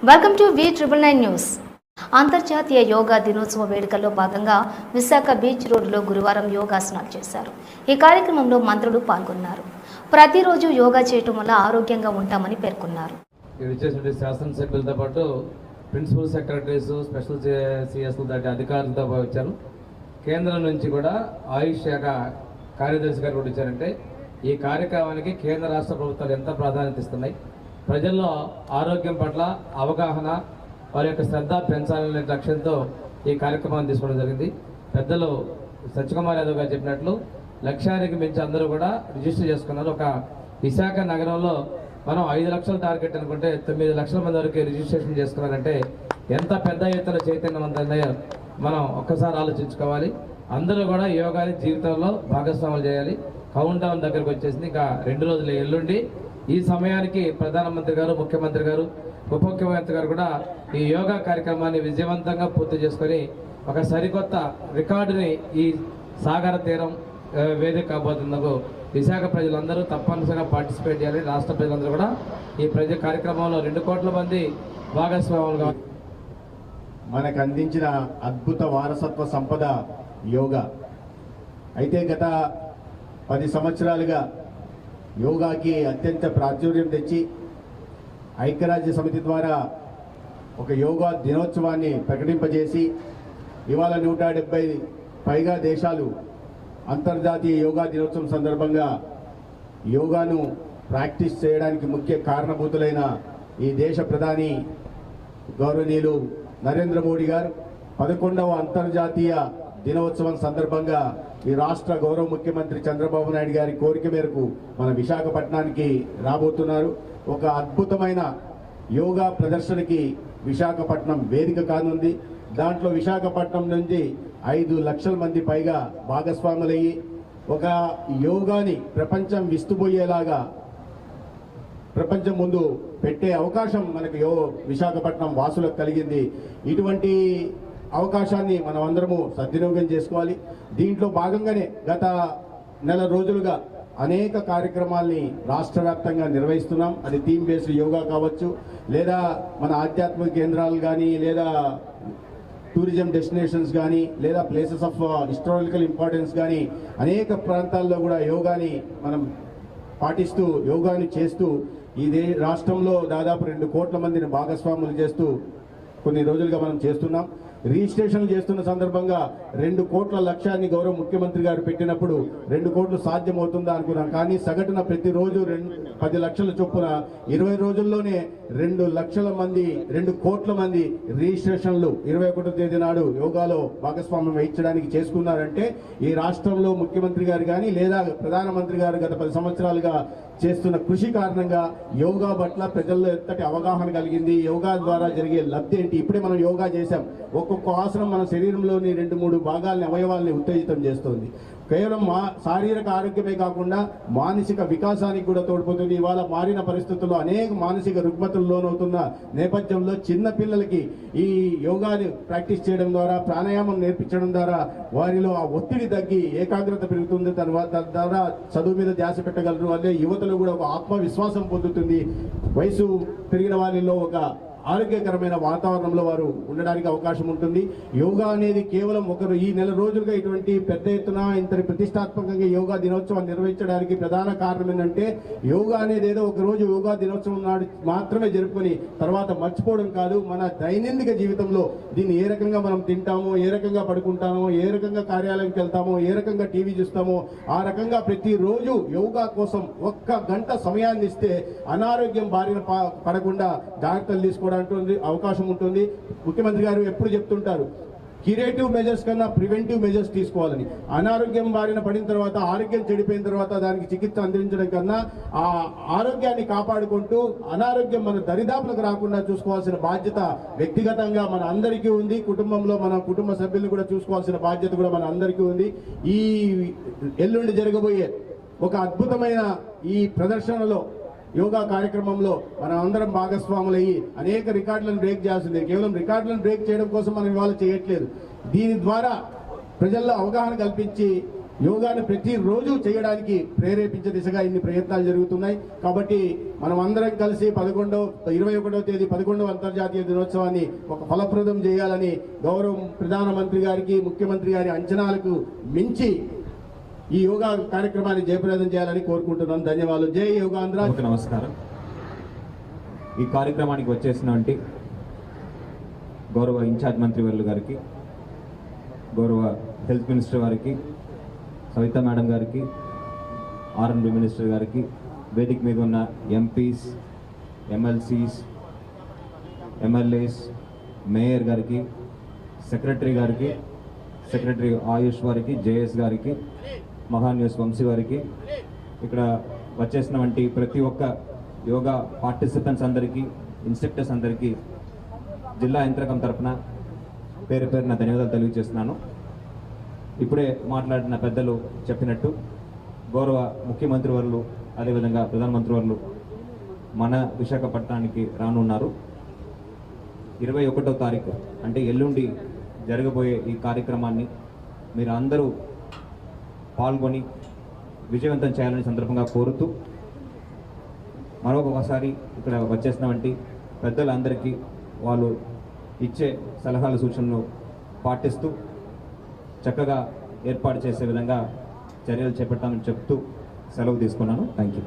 Welcome to V999 news. అంతర్జాతీయ యోగా దినోత్సవ వేడుకల్లో భాగంగా విశాఖ బీచ్ రోడ్లో గురువారం యోగాసనాలు చేశారు. ఈ కార్యక్రమంలో మంత్రులు పాల్గొన్నారు. ప్రతిరోజు యోగా చేయటం వల్ల ఆరోగ్యంగా ఉంటామని పేర్కొన్నారు. శాసనసభ్యులతో పాటు ప్రిన్సిపల్ సెక్రటరీస్, స్పెషల్ సిఎస్ దాటి అధికారులతో వచ్చారు. కేంద్రం నుంచి కూడా ఆయుష్ శాఖ కార్యదర్శి గారు కూడా వచ్చారంటే ఈ కార్యక్రమానికి కేంద్ర రాష్ట్ర ప్రభుత్వాలు ఎంత ప్రాధాన్యత ఇస్తున్నాయి, ప్రజల్లో ఆరోగ్యం పట్ల అవగాహన, వారి యొక్క శ్రద్ధ పెంచాలనే లక్ష్యంతో ఈ కార్యక్రమాన్ని తీసుకోవడం జరిగింది. పెద్దలు సత్యకుమార్ యాదవ్ గారు చెప్పినట్లు లక్ష్యానికి మించి అందరూ కూడా రిజిస్టర్ చేసుకున్నారు. ఒక విశాఖ నగరంలో మనం 5 లక్షల టార్గెట్ అనుకుంటే 9 లక్షల మంది వరకు రిజిస్ట్రేషన్ చేసుకున్నారంటే ఎంత పెద్ద ఎత్తున చైతన్యవంతంగా మనం ఒక్కసారి ఆలోచించుకోవాలి. అందరూ కూడా యోగాని జీవితంలో భాగస్వాములు చేయాలి. కౌంట్ డౌన్ దగ్గరకు వచ్చేసింది. ఇంకా 2 రోజులు ఎల్లుండి ఈ సమయానికి ప్రధానమంత్రి గారు, ముఖ్యమంత్రి గారు, ఉప ముఖ్యమంత్రి గారు కూడా ఈ యోగా కార్యక్రమాన్ని విజయవంతంగా పూర్తి చేసుకొని ఒక సరికొత్త రికార్డుని ఈ సాగర తీరం వేదిక కాబోతున్నందుకు విశాఖ ప్రజలందరూ తప్పనిసరిగా పార్టిసిపేట్ చేయాలి. రాష్ట్ర ప్రజలందరూ కూడా ఈ కార్యక్రమంలో 2 కోట్ల మంది భాగస్వాములుగా మనకు అందించిన అద్భుత వారసత్వ సంపద యోగా. అయితే గత 10 సంవత్సరాలుగా యోగాకి అత్యంత ప్రాచుర్యం తెచ్చి ఐక్యరాజ్య సమితి ద్వారా ఒక యోగా దినోత్సవాన్ని ప్రకటింపజేసి ఇవాళ 170 పైగా దేశాలు అంతర్జాతీయ యోగా దినోత్సవం సందర్భంగా యోగాను ప్రాక్టీస్ చేయడానికి ముఖ్య కారణభూతులైన ఈ దేశ ప్రధాని గౌరవనీయులు నరేంద్ర మోడీ గారు 11వ అంతర్జాతీయ దినోత్సవం సందర్భంగా ఈ రాష్ట్ర గౌరవ ముఖ్యమంత్రి చంద్రబాబు నాయుడు గారి కోరిక మేరకు మన విశాఖపట్నానికి రాబోతున్నారు. ఒక అద్భుతమైన యోగా ప్రదర్శనకి విశాఖపట్నం వేదిక కానుంది. దాంట్లో విశాఖపట్నం నుంచి 5 లక్షల మంది పైగా భాగస్వాములయ్యి ఒక యోగాని ప్రపంచం విస్తుపోయేలాగా ప్రపంచం ముందు పెట్టే అవకాశం మనకు విశాఖపట్నం వాసులకు కలిగింది. ఇటువంటి అవకాశాన్ని మనం అందరము సద్వినియోగం చేసుకోవాలి. దీంట్లో భాగంగానే గత నెల రోజులుగా అనేక కార్యక్రమాల్ని రాష్ట్ర వ్యాప్తంగా నిర్వహిస్తున్నాం. అది థీమ్ బేస్డ్ యోగా కావచ్చు, లేదా మన ఆధ్యాత్మిక కేంద్రాలు కానీ, లేదా టూరిజం డెస్టినేషన్స్ కానీ, లేదా ప్లేసెస్ ఆఫ్ హిస్టారికల్ ఇంపార్టెన్స్ కానీ అనేక ప్రాంతాల్లో కూడా యోగాని మనం పాటిస్తూ యోగాని చేస్తూ ఈ రాష్ట్రంలో దాదాపు 2 కోట్ల మందిని భాగస్వాములు చేస్తూ కొన్ని రోజులుగా మనం చేస్తున్నాం. రిజిస్ట్రేషన్లు చేస్తున్న సందర్భంగా 2 కోట్ల లక్ష్యాన్ని గౌరవ ముఖ్యమంత్రి గారు పెట్టినప్పుడు 2 కోట్లు సాధ్యమవుతుందా అనుకున్నాం. కానీ సగటున ప్రతిరోజు 10 లక్షల చొప్పున 20 రోజుల్లోనే 2 లక్షల మంది 2 కోట్ల మంది రిజిస్ట్రేషన్లు 21వ తేదీ నాడు యోగాలో భాగస్వామ్యం వహించడానికి చేసుకున్నారంటే ఈ రాష్ట్రంలో ముఖ్యమంత్రి గారు కానీ, లేదా ప్రధానమంత్రి గారు గత 10 సంవత్సరాలుగా చేస్తున్న కృషి కారణంగా యోగా పట్ల ప్రజల్లో ఎంతటి అవగాహన కలిగింది, యోగా ద్వారా జరిగే లబ్ధి ఏంటి. ఇప్పుడే మనం యోగా చేశాం. ఒక్కొక్క ఆసనం మన శరీరంలోని 2-3 భాగాలని, అవయవాల్ని ఉత్తేజితం చేస్తుంది. కేవలం శారీరక ఆరోగ్యమే కాకుండా మానసిక వికాసానికి కూడా తోడ్పడుతుంది. ఇవాళ మారిన పరిస్థితుల్లో అనేక మానసిక రుగ్మతలు లోనవుతున్న నేపథ్యంలో చిన్న పిల్లలకి ఈ యోగాని ప్రాక్టీస్ చేయడం ద్వారా, ప్రాణాయామం నేర్పించడం ద్వారా వారిలో ఆ ఒత్తిడి తగ్గి ఏకాగ్రత పెరుగుతుంది. తద్వారా చదువు మీద ధ్యాస పెట్టగలరు. అదే యువతలో కూడా ఒక ఆత్మవిశ్వాసం పొందుతుంది. వయసు పెరిగిన వారిలో ఒక ఆరోగ్యకరమైన వాతావరణంలో వారు ఉండడానికి అవకాశం ఉంటుంది. యోగా అనేది కేవలం ఈ నెల రోజులుగా ఇటువంటి పెద్ద ఎత్తున ఇంతటి ప్రతిష్టాత్మకంగా యోగా దినోత్సవాన్ని నిర్వహించడానికి ప్రధాన కారణం ఏంటంటే యోగా అనేది ఏదో ఒక రోజు యోగా దినోత్సవం నాడు మాత్రమే జరుపుకొని తర్వాత మర్చిపోవడం కాదు. మన దైనందిక జీవితంలో దీన్ని ఏ రకంగా మనం తింటామో, ఏ రకంగా పడుకుంటామో, ఏ రకంగా కార్యాలయానికి వెళ్తామో, ఏ రకంగా టీవీ చూస్తామో ఆ రకంగా ప్రతిరోజు యోగా కోసం 1 గంట సమయాన్ని ఇస్తే అనారోగ్యం బారిన పడకుండా జాగ్రత్తలు తీసుకోవడం అవకాశం ఉంటుంది. ముఖ్యమంత్రి గారు ఎప్పుడు చెప్తుంటారు, క్యూరేటివ్ మెజర్స్ కన్నా ప్రివెంటివ్ మెజర్స్ తీసుకోవాలని. అనారోగ్యం బారిన పడిన తర్వాత, ఆరోగ్యం చెడిపోయిన తర్వాత దానికి చికిత్స అందించడం కన్నా ఆ ఆరోగ్యాన్ని కాపాడుకుంటూ అనారోగ్యం మన దరిదాపులకు రాకుండా చూసుకోవాల్సిన బాధ్యత వ్యక్తిగతంగా మన అందరికీ ఉంది. కుటుంబంలో మన కుటుంబ సభ్యులను కూడా చూసుకోవాల్సిన బాధ్యత కూడా మన అందరికీ ఉంది. ఈ ఎల్లుండి జరగబోయే ఒక అద్భుతమైన ఈ ప్రదర్శనలో, యోగా కార్యక్రమంలో మనం అందరం భాగస్వాములయ్యి అనేక రికార్డులను బ్రేక్ చేయాల్సిందే. కేవలం రికార్డులను బ్రేక్ చేయడం కోసం మనం ఇవాళ చేయట్లేదు. దీని ద్వారా ప్రజల్లో అవగాహన కల్పించి యోగాను ప్రతిరోజు చేయడానికి ప్రేరేపించే దిశగా ఇన్ని ప్రయత్నాలు జరుగుతున్నాయి. కాబట్టి మనం అందరం కలిసి 21వ తేదీ 11వ అంతర్జాతీయ దినోత్సవాన్ని ఒక ఫలప్రదం చేయాలని గౌరవ ప్రధానమంత్రి గారికి, ముఖ్యమంత్రి గారి అంచనాలకు మించి ఈ యోగా కార్యక్రమాన్ని జయప్రదం చేయాలని కోరుకుంటున్నాను. ధన్యవాదాలు. జై యోగాంధ్ర. నమస్కారం. ఈ కార్యక్రమానికి వచ్చేసినటువంటి గౌరవ ఇన్ఛార్జ్ మంత్రివర్యులు గారికి, గౌరవ హెల్త్ మినిస్టర్ గారికి, సవితా మేడం గారికి, ఆర్ఎండ్బి మినిస్టర్ గారికి, వేదిక మీద ఉన్న ఎంపీస్, ఎమ్మెల్సీస్, ఎమ్మెల్యేస్, మేయర్ గారికి, సెక్రటరీ గారికి, సెక్రటరీ ఆయుష్ వారికి, జేఎస్ గారికి, మహాన్యూస్ వంశీ గారికి, ఇక్కడ వచ్చేసినటువంటి ప్రతి ఒక్క యోగా పార్టిసిపెంట్స్ అందరికీ, ఇన్స్ట్రక్టర్స్ అందరికీ జిల్లా యంత్రకం తరఫున పేరు పేరున ధన్యవాదాలు తెలియజేస్తున్నాను. ఇప్పుడే మాట్లాడిన పెద్దలు చెప్పినట్టు గౌరవ ముఖ్యమంత్రి వర్యులు, అదేవిధంగా ప్రధానమంత్రి వర్యులు మన విశాఖపట్నానికి రానున్నారు. 21వ తారీఖు అంటే ఎల్లుండి జరగబోయే ఈ కార్యక్రమాన్ని మీరు అందరూ పాల్గొని విజయవంతం చేయాలని సందర్భంగా కోరుతూ, మరొకసారి ఇక్కడ వచ్చేసినటువంటి పెద్దలందరికీ వాళ్ళు ఇచ్చే సలహాలు, సూచనలు పాటిస్తూ చక్కగా ఏర్పాటు చేసే విధంగా చర్యలు చేపట్టామని చెప్తూ సెలవు తీసుకున్నాను. Thank you.